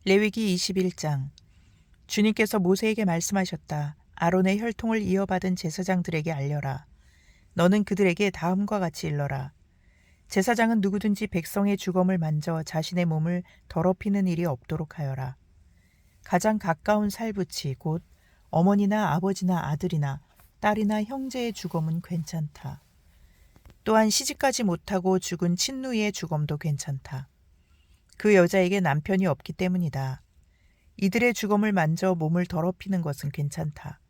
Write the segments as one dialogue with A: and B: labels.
A: 레위기 21장. 주님께서 모세에게 말씀하셨다. 아론의 혈통을 이어받은 제사장들에게 알려라. 너는 그들에게 다음과 같이 일러라. 제사장은 누구든지 백성의 주검을 만져 자신의 몸을 더럽히는 일이 없도록 하여라. 가장 가까운 살붙이 곧 어머니나 아버지나 아들이나 딸이나 형제의 주검은 괜찮다. 또한 시집가지 못하고 죽은 친누이의 주검도 괜찮다. 그 여자에게 남편이 없기 때문이다. 이들의 주검을 만져 몸을 더럽히는 것은 괜찮다.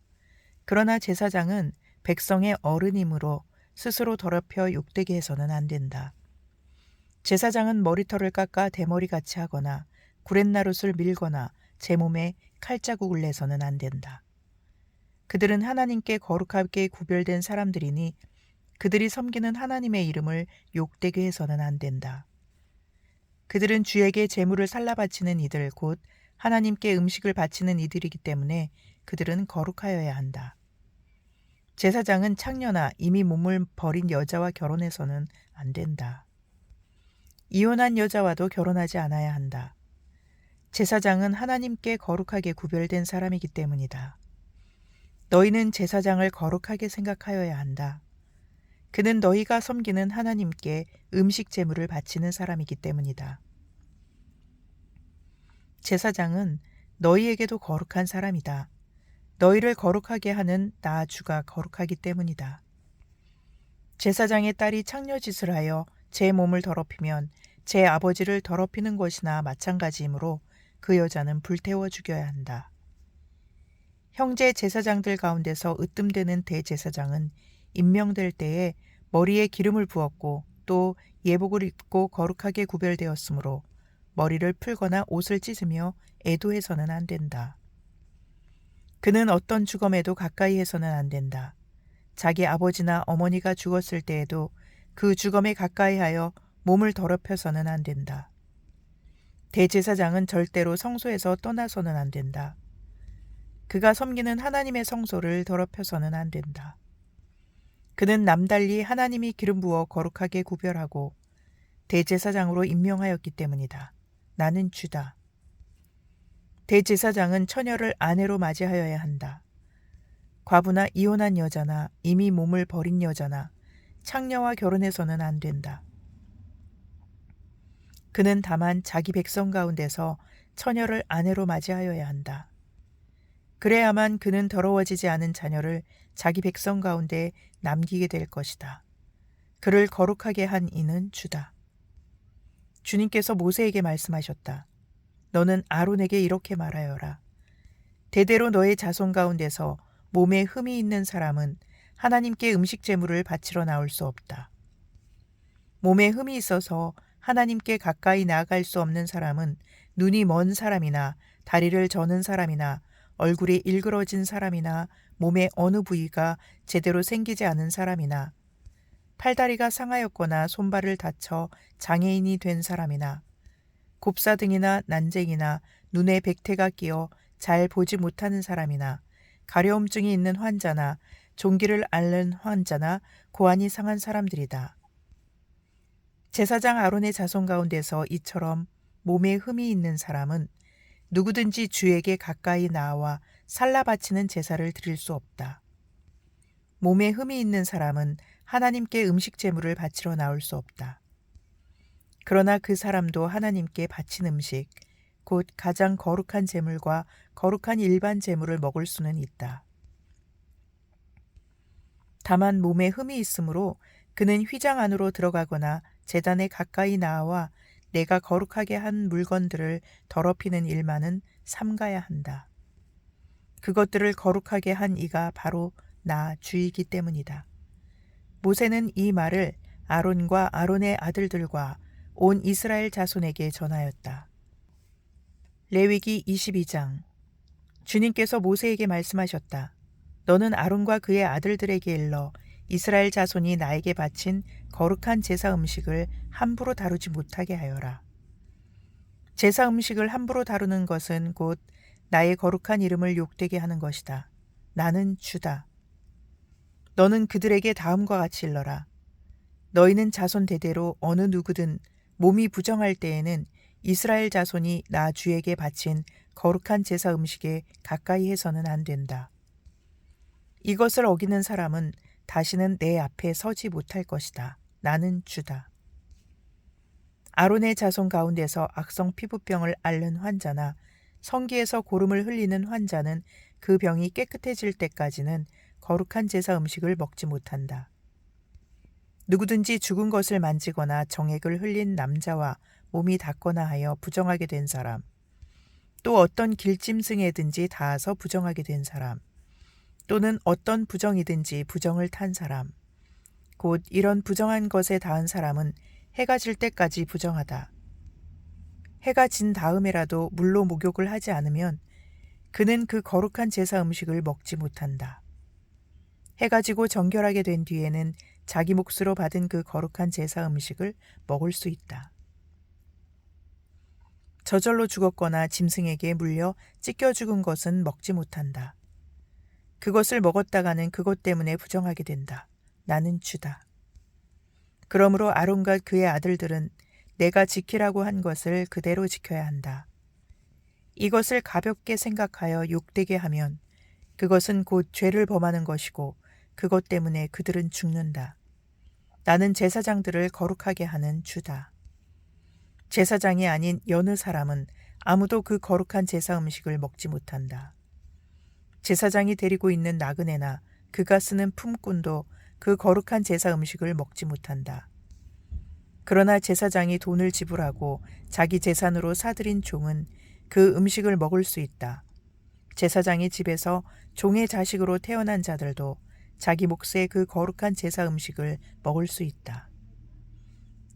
A: 그러나 제사장은 백성의 어른이므로 스스로 더럽혀 욕되게 해서는 안 된다. 제사장은 머리털을 깎아 대머리같이 하거나 구렛나룻을 밀거나 제 몸에 칼자국을 내서는 안 된다. 그들은 하나님께 거룩하게 구별된 사람들이니 그들이 섬기는 하나님의 이름을 욕되게 해서는 안 된다. 그들은 주에게 제물을 살라 바치는 이들 곧 하나님께 음식을 바치는 이들이기 때문에 그들은 거룩하여야 한다. 제사장은 창녀나 이미 몸을 버린 여자와 결혼해서는 안 된다. 이혼한 여자와도 결혼하지 않아야 한다. 제사장은 하나님께 거룩하게 구별된 사람이기 때문이다. 너희는 제사장을 거룩하게 생각하여야 한다. 그는 너희가 섬기는 하나님께 음식 제물을 바치는 사람이기 때문이다. 제사장은 너희에게도 거룩한 사람이다. 너희를 거룩하게 하는 나 주가 거룩하기 때문이다. 제사장의 딸이 창녀짓을 하여 제 몸을 더럽히면 제 아버지를 더럽히는 것이나 마찬가지이므로 그 여자는 불태워 죽여야 한다. 형제 제사장들 가운데서 으뜸되는 대제사장은 임명될 때에 머리에 기름을 부었고 또 예복을 입고 거룩하게 구별되었으므로 머리를 풀거나 옷을 찢으며 애도해서는 안 된다. 그는 어떤 주검에도 가까이 해서는 안 된다. 자기 아버지나 어머니가 죽었을 때에도 그 주검에 가까이 하여 몸을 더럽혀서는 안 된다. 대제사장은 절대로 성소에서 떠나서는 안 된다. 그가 섬기는 하나님의 성소를 더럽혀서는 안 된다. 그는 남달리 하나님이 기름 부어 거룩하게 구별하고 대제사장으로 임명하였기 때문이다. 나는 주다. 대제사장은 처녀를 아내로 맞이하여야 한다. 과부나 이혼한 여자나 이미 몸을 버린 여자나 창녀와 결혼해서는 안 된다. 그는 다만 자기 백성 가운데서 처녀를 아내로 맞이하여야 한다. 그래야만 그는 더러워지지 않은 자녀를 자기 백성 가운데 남기게 될 것이다. 그를 거룩하게 한 이는 주다. 주님께서 모세에게 말씀하셨다. 너는 아론에게 이렇게 말하여라. 대대로 너의 자손 가운데서 몸에 흠이 있는 사람은 하나님께 음식 제물을 바치러 나올 수 없다. 몸에 흠이 있어서 하나님께 가까이 나아갈 수 없는 사람은 눈이 먼 사람이나 다리를 저는 사람이나 얼굴이 일그러진 사람이나 몸의 어느 부위가 제대로 생기지 않은 사람이나 팔다리가 상하였거나 손발을 다쳐 장애인이 된 사람이나 곱사등이나 난쟁이나 눈에 백태가 끼어 잘 보지 못하는 사람이나 가려움증이 있는 환자나 종기를 앓는 환자나 고환이 상한 사람들이다. 제사장 아론의 자손 가운데서 이처럼 몸에 흠이 있는 사람은 누구든지 주에게 가까이 나와 살라 바치는 제사를 드릴 수 없다. 몸에 흠이 있는 사람은 하나님께 음식 제물을 바치러 나올 수 없다. 그러나 그 사람도 하나님께 바친 음식, 곧 가장 거룩한 제물과 거룩한 일반 제물을 먹을 수는 있다. 다만 몸에 흠이 있으므로 그는 휘장 안으로 들어가거나 제단에 가까이 나와 내가 거룩하게 한 물건들을 더럽히는 일만은 삼가야 한다. 그것들을 거룩하게 한 이가 바로 나 주이기 때문이다. 모세는 이 말을 아론과 아론의 아들들과 온 이스라엘 자손에게 전하였다. 레위기 22장. 주님께서 모세에게 말씀하셨다. 너는 아론과 그의 아들들에게 일러 이스라엘 자손이 나에게 바친 거룩한 제사 음식을 함부로 다루지 못하게 하여라. 제사 음식을 함부로 다루는 것은 곧 나의 거룩한 이름을 욕되게 하는 것이다. 나는 주다. 너는 그들에게 다음과 같이 일러라. 너희는 자손 대대로 어느 누구든 몸이 부정할 때에는 이스라엘 자손이 나 주에게 바친 거룩한 제사 음식에 가까이 해서는 안 된다. 이것을 어기는 사람은 다시는 내 앞에 서지 못할 것이다. 나는 주다. 아론의 자손 가운데서 악성 피부병을 앓는 환자나 성기에서 고름을 흘리는 환자는 그 병이 깨끗해질 때까지는 거룩한 제사 음식을 먹지 못한다. 누구든지 죽은 것을 만지거나 정액을 흘린 남자와 몸이 닿거나 하여 부정하게 된 사람, 또 어떤 길짐승에든지 닿아서 부정하게 된 사람, 또는 어떤 부정이든지 부정을 탄 사람, 곧 이런 부정한 것에 닿은 사람은 해가 질 때까지 부정하다. 해가 진 다음에라도 물로 목욕을 하지 않으면 그는 그 거룩한 제사 음식을 먹지 못한다. 해가 지고 정결하게 된 뒤에는 자기 몫으로 받은 그 거룩한 제사 음식을 먹을 수 있다. 저절로 죽었거나 짐승에게 물려 찢겨 죽은 것은 먹지 못한다. 그것을 먹었다가는 그것 때문에 부정하게 된다. 나는 주다. 그러므로 아론과 그의 아들들은 내가 지키라고 한 것을 그대로 지켜야 한다. 이것을 가볍게 생각하여 욕되게 하면 그것은 곧 죄를 범하는 것이고 그것 때문에 그들은 죽는다. 나는 제사장들을 거룩하게 하는 주다. 제사장이 아닌 여느 사람은 아무도 그 거룩한 제사 음식을 먹지 못한다. 제사장이 데리고 있는 나그네나 그가 쓰는 품꾼도 그 거룩한 제사 음식을 먹지 못한다. 그러나 제사장이 돈을 지불하고 자기 재산으로 사들인 종은 그 음식을 먹을 수 있다. 제사장의 집에서 종의 자식으로 태어난 자들도 자기 몫의 그 거룩한 제사 음식을 먹을 수 있다.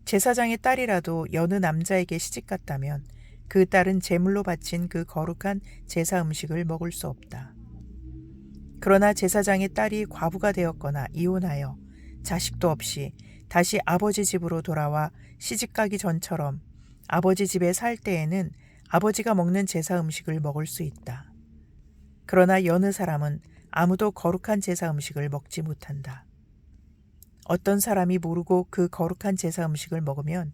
A: 제사장의 딸이라도 여느 남자에게 시집갔다면 그 딸은 제물로 바친 그 거룩한 제사 음식을 먹을 수 없다. 그러나 제사장의 딸이 과부가 되었거나 이혼하여 자식도 없이 다시 아버지 집으로 돌아와 시집가기 전처럼 아버지 집에 살 때에는 아버지가 먹는 제사 음식을 먹을 수 있다. 그러나 여느 사람은 아무도 거룩한 제사 음식을 먹지 못한다. 어떤 사람이 모르고 그 거룩한 제사 음식을 먹으면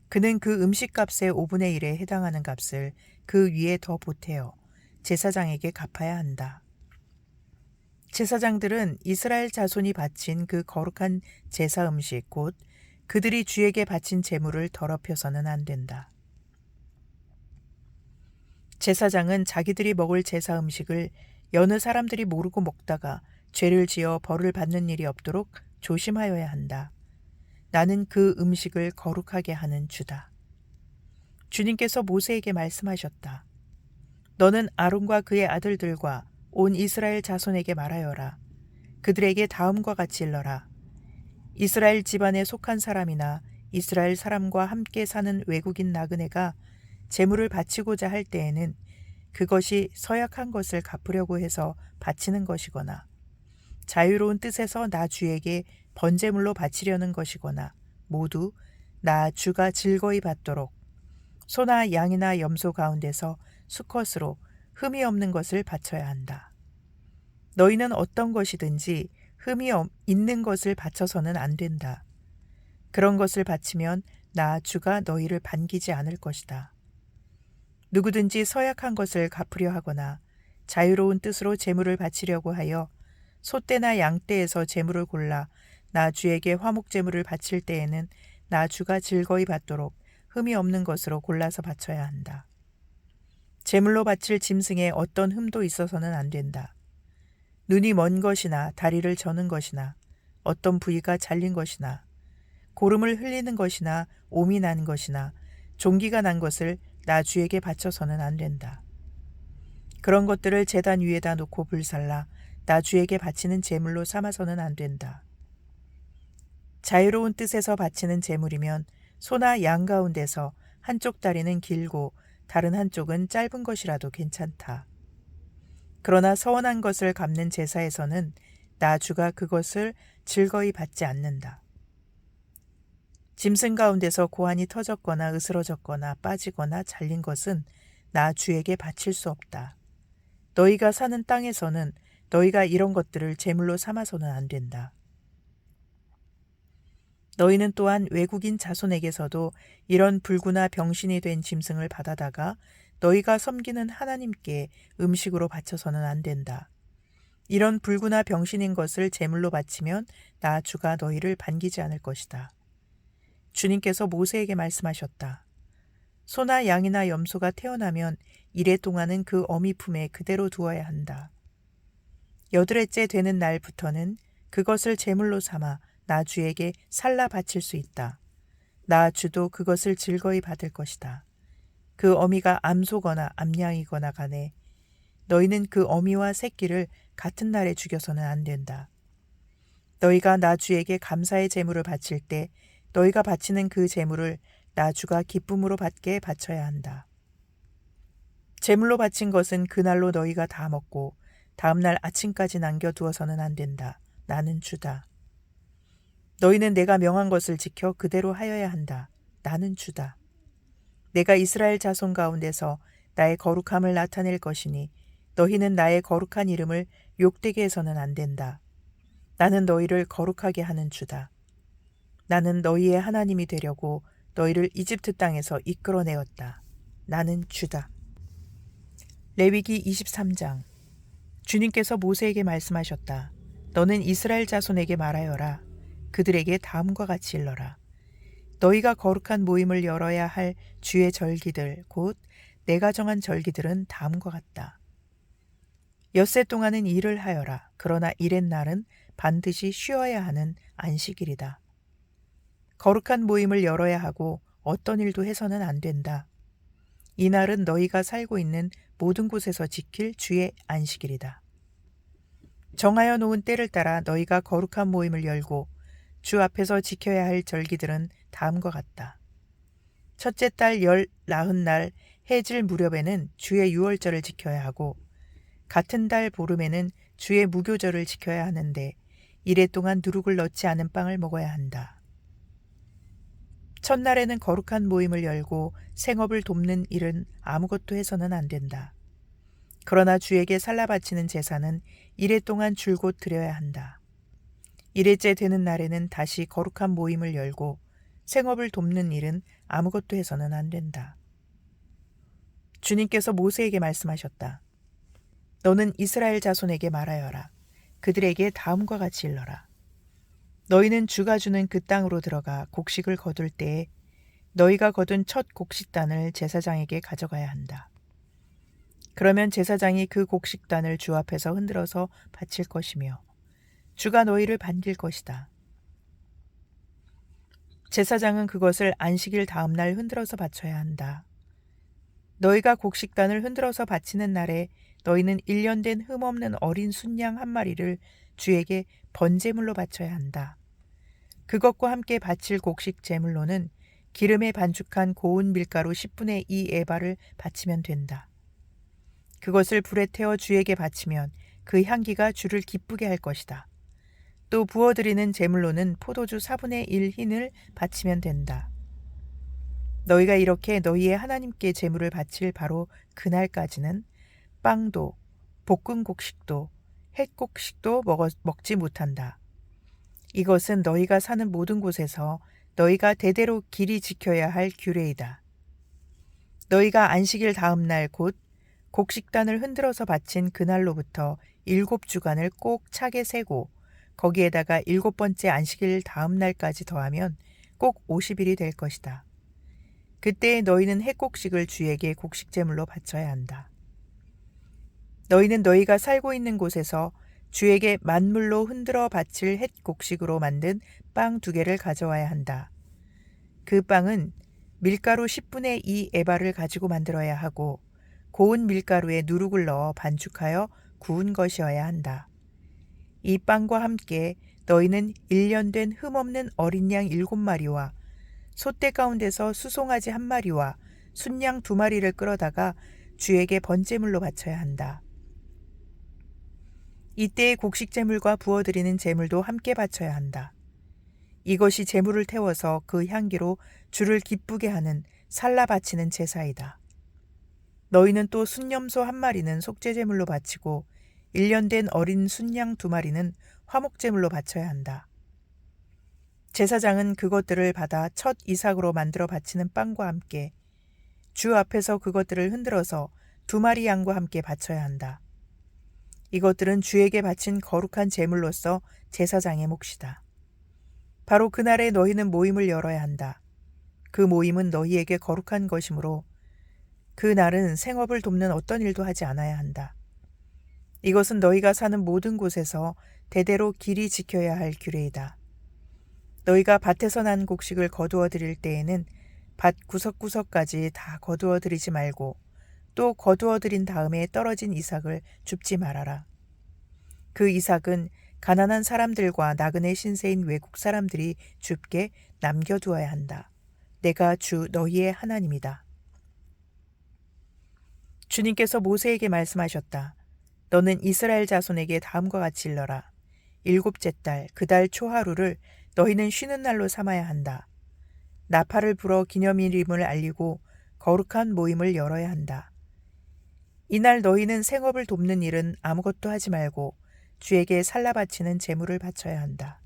A: 그는 그 음식값의 5분의 1에 해당하는 값을 그 위에 더 보태어 제사장에게 갚아야 한다. 제사장들은 이스라엘 자손이 바친 그 거룩한 제사 음식 곧 그들이 주에게 바친 제물을 더럽혀서는 안 된다. 제사장은 자기들이 먹을 제사 음식을 여느 사람들이 모르고 먹다가 죄를 지어 벌을 받는 일이 없도록 조심하여야 한다. 나는 그 음식을 거룩하게 하는 주다. 주님께서 모세에게 말씀하셨다. 너는 아론과 그의 아들들과 온 이스라엘 자손에게 말하여라. 그들에게 다음과 같이 일러라. 이스라엘 집안에 속한 사람이나 이스라엘 사람과 함께 사는 외국인 나그네가 제물을 바치고자 할 때에는 그것이 서약한 것을 갚으려고 해서 바치는 것이거나 자유로운 뜻에서 나 주에게 번제물로 바치려는 것이거나 모두 나 주가 즐거이 받도록 소나 양이나 염소 가운데서 수컷으로 흠이 없는 것을 바쳐야 한다. 너희는 어떤 것이든지 흠이 있는 것을 바쳐서는 안 된다. 그런 것을 바치면 나 주가 너희를 반기지 않을 것이다. 누구든지 서약한 것을 갚으려 하거나 자유로운 뜻으로 제물을 바치려고 하여 소떼나 양떼에서 제물을 골라 나 주에게 화목 제물을 바칠 때에는 나 주가 즐거이 받도록 흠이 없는 것으로 골라서 바쳐야 한다. 제물로 바칠 짐승에 어떤 흠도 있어서는 안 된다. 눈이 먼 것이나 다리를 저는 것이나 어떤 부위가 잘린 것이나 고름을 흘리는 것이나 옴이 난 것이나 종기가 난 것을 나 주에게 바쳐서는 안 된다. 그런 것들을 제단 위에다 놓고 불살라 나 주에게 바치는 제물로 삼아서는 안 된다. 자유로운 뜻에서 바치는 제물이면 소나 양 가운데서 한쪽 다리는 길고 다른 한쪽은 짧은 것이라도 괜찮다. 그러나 서원한 것을 갚는 제사에서는 나 주가 그것을 즐거이 받지 않는다. 짐승 가운데서 고환이 터졌거나 으스러졌거나 빠지거나 잘린 것은 나 주에게 바칠 수 없다. 너희가 사는 땅에서는 너희가 이런 것들을 제물로 삼아서는 안 된다. 너희는 또한 외국인 자손에게서도 이런 불구나 병신이 된 짐승을 받아다가 너희가 섬기는 하나님께 음식으로 바쳐서는 안 된다. 이런 불구나 병신인 것을 제물로 바치면 나 주가 너희를 반기지 않을 것이다. 주님께서 모세에게 말씀하셨다. 소나 양이나 염소가 태어나면 이래 동안은 그 어미 품에 그대로 두어야 한다. 여드레째 되는 날부터는 그것을 제물로 삼아 나 주에게 살라 바칠 수 있다. 나 주도 그것을 즐거이 받을 것이다. 그 어미가 암소거나 암양이거나 간에 너희는 그 어미와 새끼를 같은 날에 죽여서는 안 된다. 너희가 나 주에게 감사의 제물을 바칠 때 너희가 바치는 그 제물을 나 주가 기쁨으로 받게 바쳐야 한다. 제물로 바친 것은 그날로 너희가 다 먹고 다음 날 아침까지 남겨두어서는 안 된다. 나는 주다. 너희는 내가 명한 것을 지켜 그대로 하여야 한다. 나는 주다. 내가 이스라엘 자손 가운데서 나의 거룩함을 나타낼 것이니 너희는 나의 거룩한 이름을 욕되게 해서는 안 된다. 나는 너희를 거룩하게 하는 주다. 나는 너희의 하나님이 되려고 너희를 이집트 땅에서 이끌어내었다. 나는 주다. 레위기 23장. 주님께서 모세에게 말씀하셨다. 너는 이스라엘 자손에게 말하여라. 그들에게 다음과 같이 일러라. 너희가 거룩한 모임을 열어야 할 주의 절기들 곧 내가 정한 절기들은 다음과 같다. 엿새 동안은 일을 하여라. 그러나 일의 날은 반드시 쉬어야 하는 안식일이다. 거룩한 모임을 열어야 하고 어떤 일도 해서는 안 된다. 이 날은 너희가 살고 있는 모든 곳에서 지킬 주의 안식일이다. 정하여 놓은 때를 따라 너희가 거룩한 모임을 열고 주 앞에서 지켜야 할 절기들은 다음과 같다. 첫째 달 열 나흔 날 해질 무렵에는 주의 유월절을 지켜야 하고 같은 달 보름에는 주의 무교절을 지켜야 하는데 이래 동안 누룩을 넣지 않은 빵을 먹어야 한다. 첫날에는 거룩한 모임을 열고 생업을 돕는 일은 아무것도 해서는 안 된다. 그러나 주에게 살라 바치는 제사는 이래 동안 줄곧 드려야 한다. 이래째 되는 날에는 다시 거룩한 모임을 열고 생업을 돕는 일은 아무것도 해서는 안 된다. 주님께서 모세에게 말씀하셨다. 너는 이스라엘 자손에게 말하여라. 그들에게 다음과 같이 일러라. 너희는 주가 주는 그 땅으로 들어가 곡식을 거둘 때에 너희가 거둔 첫 곡식단을 제사장에게 가져가야 한다. 그러면 제사장이 그 곡식단을 주 앞에서 흔들어서 바칠 것이며 주가 너희를 반길 것이다. 제사장은 그것을 안식일 다음 날 흔들어서 바쳐야 한다. 너희가 곡식단을 흔들어서 바치는 날에 너희는 1년 된 흠없는 어린 순양 한 마리를 주에게 번제물로 바쳐야 한다. 그것과 함께 바칠 곡식 제물로는 기름에 반죽한 고운 밀가루 10분의 2 에바를 바치면 된다. 그것을 불에 태워 주에게 바치면 그 향기가 주를 기쁘게 할 것이다. 또 부어드리는 제물로는 포도주 4분의 1 흰을 바치면 된다. 너희가 이렇게 너희의 하나님께 제물을 바칠 바로 그날까지는 빵도 볶은 곡식도 햇곡식도 먹지 못한다. 이것은 너희가 사는 모든 곳에서 너희가 대대로 길이 지켜야 할 규례이다. 너희가 안식일 다음 날 곧 곡식단을 흔들어서 바친 그날로부터 7주간을 꼭 차게 세고 거기에다가 7번째 안식일 다음 날까지 더하면 꼭 50일이 될 것이다. 그때 너희는 햇곡식을 주에게 곡식제물로 바쳐야 한다. 너희는 너희가 살고 있는 곳에서 주에게 만물로 흔들어 바칠 햇곡식으로 만든 빵 2개를 가져와야 한다. 그 빵은 밀가루 10분의 2 에바를 가지고 만들어야 하고 고운 밀가루에 누룩을 넣어 반죽하여 구운 것이어야 한다. 이 빵과 함께 너희는 1년 된 흠없는 어린 양 7마리와 소떼 가운데서 수송아지 1마리와 순양 2마리를 끌어다가 주에게 번제물로 바쳐야 한다. 이때의 곡식제물과 부어드리는 제물도 함께 바쳐야 한다. 이것이 제물을 태워서 그 향기로 주를 기쁘게 하는 살라 바치는 제사이다. 너희는 또 순염소 1마리는 속죄제물로 바치고 1년 된 어린 순양 2마리는 화목제물로 바쳐야 한다. 제사장은 그것들을 받아 첫 이삭으로 만들어 바치는 빵과 함께 주 앞에서 그것들을 흔들어서 2마리 양과 함께 바쳐야 한다. 이것들은 주에게 바친 거룩한 제물로서 제사장의 몫이다. 바로 그날에 너희는 모임을 열어야 한다. 그 모임은 너희에게 거룩한 것이므로 그 날은 생업을 돕는 어떤 일도 하지 않아야 한다. 이것은 너희가 사는 모든 곳에서 대대로 길이 지켜야 할 규례이다. 너희가 밭에서 난 곡식을 거두어 드릴 때에는 밭 구석구석까지 다 거두어 드리지 말고 또 거두어 들인 다음에 떨어진 이삭을 줍지 말아라. 그 이삭은 가난한 사람들과 나그네 신세인 외국 사람들이 줍게 남겨두어야 한다. 내가 주 너희의 하나님이다. 주님께서 모세에게 말씀하셨다. 너는 이스라엘 자손에게 다음과 같이 일러라. 7째 달 그 달 초하루를 너희는 쉬는 날로 삼아야 한다. 나팔을 불어 기념일임을 알리고 거룩한 모임을 열어야 한다. 이날 너희는 생업을 돕는 일은 아무것도 하지 말고 주에게 살라 바치는 제물을 바쳐야 한다.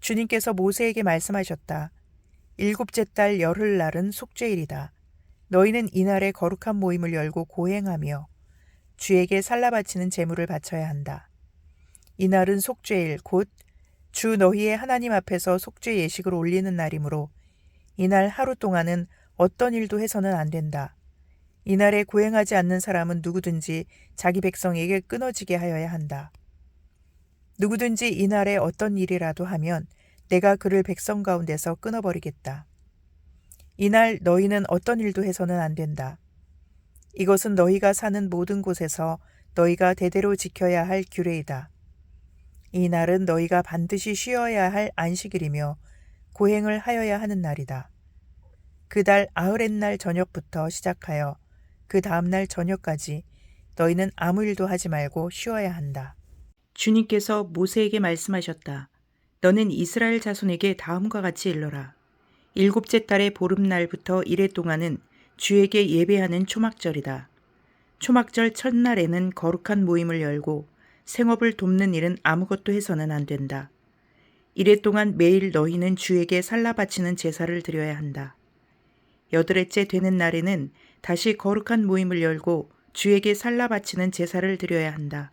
A: 주님께서 모세에게 말씀하셨다. 7째 달 열흘날은 속죄일이다. 너희는 이날에 거룩한 모임을 열고 고행하며 주에게 살라 바치는 제물을 바쳐야 한다. 이날은 속죄일 곧 주 너희의 하나님 앞에서 속죄 예식을 올리는 날이므로 이날 하루 동안은 어떤 일도 해서는 안 된다. 이날에 고행하지 않는 사람은 누구든지 자기 백성에게 끊어지게 하여야 한다. 누구든지 이날에 어떤 일이라도 하면 내가 그를 백성 가운데서 끊어버리겠다. 이날 너희는 어떤 일도 해서는 안 된다. 이것은 너희가 사는 모든 곳에서 너희가 대대로 지켜야 할 규례이다. 이 날은 너희가 반드시 쉬어야 할 안식일이며 고행을 하여야 하는 날이다. 그 달 아흐렛날 저녁부터 시작하여 그 다음날 저녁까지 너희는 아무 일도 하지 말고 쉬어야 한다. 주님께서 모세에게 말씀하셨다. 너는 이스라엘 자손에게 다음과 같이 일러라. 7째 달의 보름날부터 이래 동안은 주에게 예배하는 초막절이다. 초막절 첫날에는 거룩한 모임을 열고 생업을 돕는 일은 아무것도 해서는 안 된다. 이래 동안 매일 너희는 주에게 살라 바치는 제사를 드려야 한다. 8회째 되는 날에는 다시 거룩한 모임을 열고 주에게 살라 바치는 제사를 드려야 한다.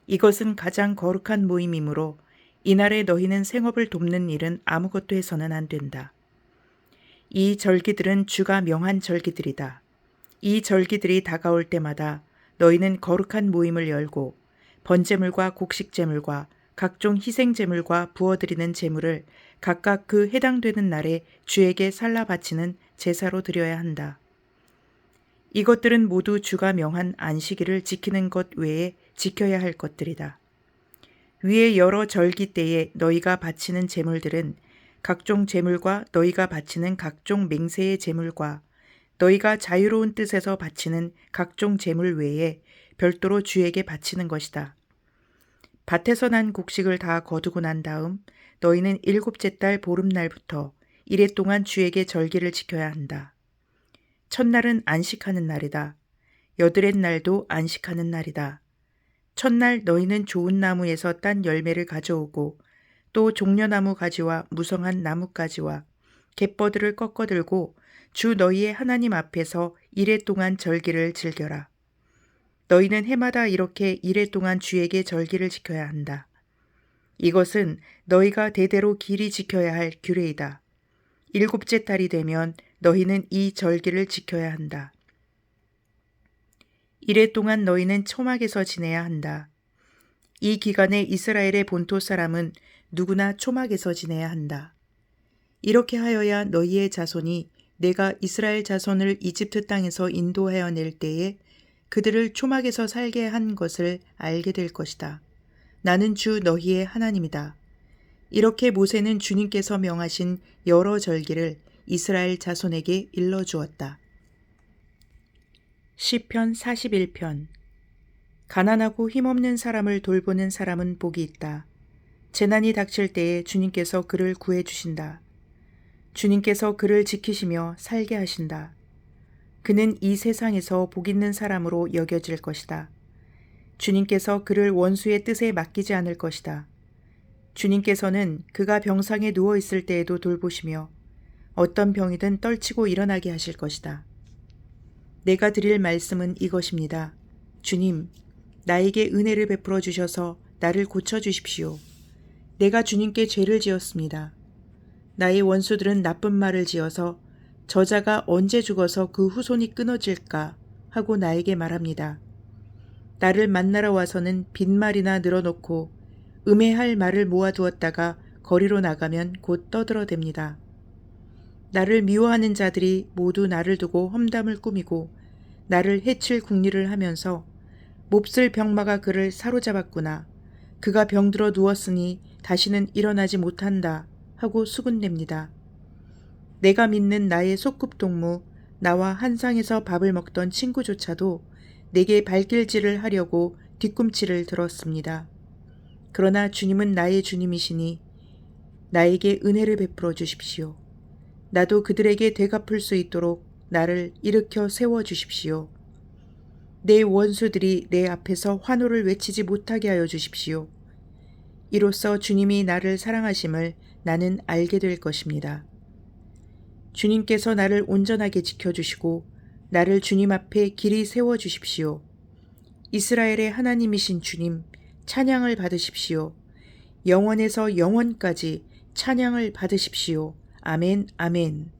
A: 이것은 가장 거룩한 모임이므로 이날에 너희는 생업을 돕는 일은 아무것도 해서는 안 된다. 이 절기들은 주가 명한 절기들이다. 이 절기들이 다가올 때마다 너희는 거룩한 모임을 열고 번제물과 곡식제물과 각종 희생제물과 부어드리는 제물을 각각 그 해당되는 날에 주에게 살라 바치는 제사로 드려야 한다. 이것들은 모두 주가 명한 안식일을 지키는 것 외에 지켜야 할 것들이다. 위의 여러 절기 때에 너희가 바치는 제물들은 각종 제물과 너희가 바치는 각종 맹세의 제물과 너희가 자유로운 뜻에서 바치는 각종 제물 외에 별도로 주에게 바치는 것이다. 밭에서 난 곡식을 다 거두고 난 다음 너희는 7째 달 보름날부터 이래 동안 주에게 절기를 지켜야 한다. 첫날은 안식하는 날이다. 8의 날도 안식하는 날이다. 첫날 너희는 좋은 나무에서 딴 열매를 가져오고 또 종려나무 가지와 무성한 나뭇가지와 갯버들을 꺾어들고 주 너희의 하나님 앞에서 이래 동안 절기를 즐겨라. 너희는 해마다 이렇게 이래 동안 주에게 절기를 지켜야 한다. 이것은 너희가 대대로 길이 지켜야 할 규례이다. 7째 달이 되면 너희는 이 절기를 지켜야 한다. 이래 동안 너희는 초막에서 지내야 한다. 이 기간에 이스라엘의 본토 사람은 누구나 초막에서 지내야 한다. 이렇게 하여야 너희의 자손이 내가 이스라엘 자손을 이집트 땅에서 인도하여 낼 때에 그들을 초막에서 살게 한 것을 알게 될 것이다. 나는 주 너희의 하나님이다. 이렇게 모세는 주님께서 명하신 여러 절기를 이스라엘 자손에게 일러주었다. 시편 41편. 가난하고 힘없는 사람을 돌보는 사람은 복이 있다. 재난이 닥칠 때에 주님께서 그를 구해주신다. 주님께서 그를 지키시며 살게 하신다. 그는 이 세상에서 복 있는 사람으로 여겨질 것이다. 주님께서 그를 원수의 뜻에 맡기지 않을 것이다. 주님께서는 그가 병상에 누워 있을 때에도 돌보시며 어떤 병이든 떨치고 일어나게 하실 것이다. 내가 드릴 말씀은 이것입니다. 주님, 나에게 은혜를 베풀어 주셔서 나를 고쳐 주십시오. 내가 주님께 죄를 지었습니다. 나의 원수들은 나쁜 말을 지어서 저자가 언제 죽어서 그 후손이 끊어질까 하고 나에게 말합니다. 나를 만나러 와서는 빈말이나 늘어놓고 음해할 말을 모아두었다가 거리로 나가면 곧 떠들어댑니다. 나를 미워하는 자들이 모두 나를 두고 험담을 꾸미고 나를 해칠 궁리를 하면서 몹쓸 병마가 그를 사로잡았구나. 그가 병들어 누웠으니 다시는 일어나지 못한다 하고 수군댑니다. 내가 믿는 나의 소꿉동무, 나와 한 상에서 밥을 먹던 친구조차도 내게 발길질을 하려고 뒤꿈치를 들었습니다. 그러나 주님은 나의 주님이시니 나에게 은혜를 베풀어 주십시오. 나도 그들에게 되갚을 수 있도록 나를 일으켜 세워 주십시오. 내 원수들이 내 앞에서 환호를 외치지 못하게 하여 주십시오. 이로써 주님이 나를 사랑하심을 나는 알게 될 것입니다. 주님께서 나를 온전하게 지켜주시고 나를 주님 앞에 길이 세워주십시오. 이스라엘의 하나님이신 주님, 찬양을 받으십시오. 영원에서 영원까지 찬양을 받으십시오. 아멘, 아멘.